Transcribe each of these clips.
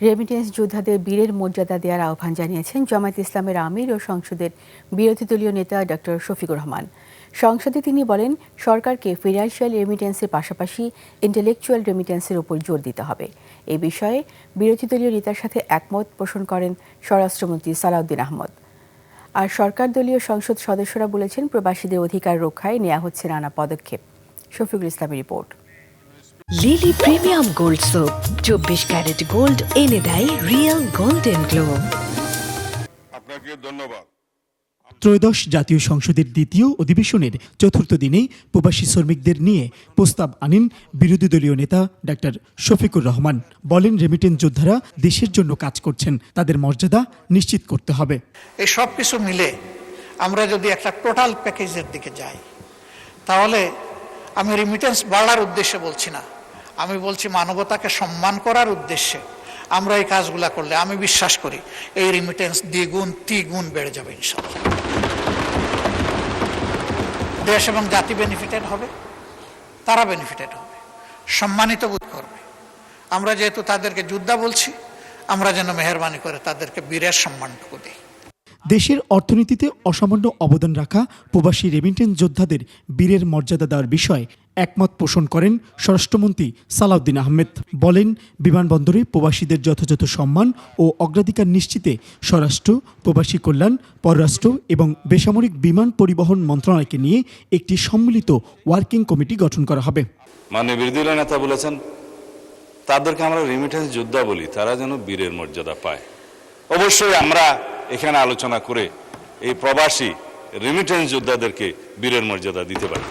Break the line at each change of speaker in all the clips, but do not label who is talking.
Remittance যোদ্ধাদের বীরের মর্যাদা দেওয়ার আহ্বান জানিয়েছেন জামায়াতে ইসলামের আমির ও সংসদের বিরোধী দলীয় নেতা ডক্টর শফিকুর রহমান। সংসদে তিনি বলেন, সরকারকে ফিনান্সিয়াল রেমিটেন্সের পাশাপাশি ইন্টেলেকচুয়াল রেমিটেন্সের উপর জোর দিতে হবে। এই বিষয়ে বিরোধী দলীয় নেতার সাথে একমত পোষণ করেন স্বরাষ্ট্রমন্ত্রী সালাউদ্দিন আহমদ। আর সরকার দলীয় সংসদ সদস্যরা বলেছেন, প্রবাসীদের অধিকার রক্ষায় নেওয়া হচ্ছে নানা পদক্ষেপ। শফিকুল ইসলামের report.
Lily premium gold soap 24 carat gold এনে দেয় রিয়েল গোল্ডেন গ্লো।
আপনাকে ধন্যবাদ।
ত্রয়োদশ জাতীয় সংসদের দ্বিতীয় অধিবেশনের চতুর্থ দিনেই প্রবাসী শ্রমিকদের নিয়ে প্রস্তাব আনেন বিরোধী দলীয় নেতা ডাক্তার শফিকুর রহমান। বলেন, রেমিটেন্স যোদ্ধারা দেশের জন্য কাজ করছেন, তাদের মর্যাদা নিশ্চিত করতে হবে।
এই সব কিছু মিলে আমরা যদি একটা টোটাল প্যাকেজের দিকে যাই, তাহলে আমি রেমিটেন্স বাড়ার উদ্দেশ্যে বলছি না, আমি বলছি মানবতাকে সম্মান করার উদ্দেশ্যে আমরা এই কাজগুলা করলে আমি বিশ্বাস করি এই রেমিটেন্স দ্বিগুণ তিগুণ বেড়ে যাবে ইনশাআল্লাহ। দেশ এবং জাতি বেনিফিটেড হবে, তারা বেনিফিটেড হবে, সম্মানিত বোধ করবে। আমরা যেহেতু তাদেরকে যোদ্ধা বলছি, আমরা যেন মেহেরবানি করে তাদেরকে বীরের সম্মানটুকু দিই।
দেশের অর্থনীতিতে অসামান্য অবদান রাখা প্রবাসী রেমিটেন্স যোদ্ধাদের বীরের মর্যাদা দেওয়ার বিষয়ে একমত পোষণ করেন স্বরাষ্ট্রমন্ত্রী সালাউদ্দিন আহমেদ। বলেন, বিমানবন্দরে প্রবাসীদের যথাযথ সম্মান ও অগ্রাধিকার নিশ্চিতে স্বরাষ্ট্র, প্রবাসী কল্যাণ, পররাষ্ট্র এবং বেসামরিক বিমান পরিবহন মন্ত্রণালয়কে নিয়ে একটি সম্মিলিত ওয়ার্কিং কমিটি গঠন করা হবে।
মাননীয় বিরোধী দলীয় নেতা বলেছেন, তাদেরকে আমরা রেমিটেন্স যোদ্ধা বলি, তারা যেন বীরের মর্যাদা পায়। অবশ্যই আমরা এখানে আলোচনা করে এই প্রবাসী রেমিটেন্স যোদ্ধাদেরকে বীরের মর্যাদা দিতে পারি।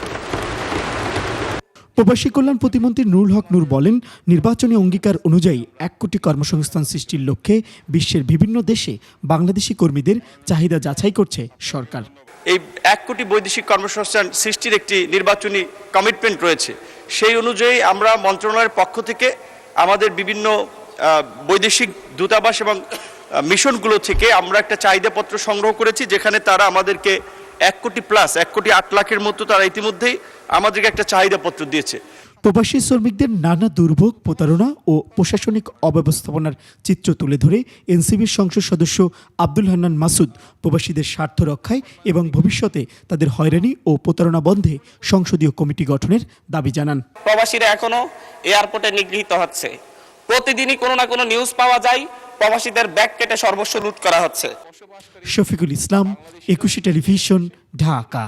প্রবাসী কল্যাণ প্রতিমন্ত্রী নুরুল হক নূর বলেন, নির্বাচনী অঙ্গীকার অনুযায়ী 1 কোটি কর্মসংস্থান সৃষ্টির লক্ষ্যে বিশ্বের বিভিন্ন দেশে বাংলাদেশি কর্মীদের চাহিদা যাচাই করছে সরকার।
এই 1 কোটি বৈদেশিক কর্মসংস্থান সৃষ্টির একটি নির্বাচনী কমিটমেন্ট রয়েছে। সেই অনুযায়ী আমরা মন্ত্রণালয়ের পক্ষ থেকে আমাদের বিভিন্ন বৈদেশিক দূতাবাস এবং মিশনগুলো থেকে আমরা একটা চাহিদাপত্র সংগ্রহ করেছি, যেখানে তারা আমাদেরকে 1 কোটি প্লাস 1 কোটি 8 লাখের মতো তারা ইতিমধ্যেই আমাদেরকে একটা চাহিদাপত্র দিয়েছে।
প্রবাসী শ্রমিকদের নানা দুর্ভোগ, প্রতারণা ও প্রশাসনিক অব্যবস্থাপনার চিত্র তুলে ধরে এনসিবির সংসদ সদস্য আব্দুল হান্নান মাসুদ প্রবাসীদের স্বার্থ রক্ষায় এবং ভবিষ্যতে তাদের হয়রানি ও প্রতারণা বন্ধে সংসদীয় কমিটি গঠনের দাবি জানান।
প্রবাসীরা এখনো এয়ারপোর্টে নিগৃহীত হচ্ছে, প্রতিদিনই কোনো না কোনো নিউজ পাওয়া যায় প্রবাসীদের ব্যাগ কেটে সর্বস্ব লুট করা হচ্ছে।
শফিকুল ইসলাম, 21 টেলিভিশন, ঢাকা।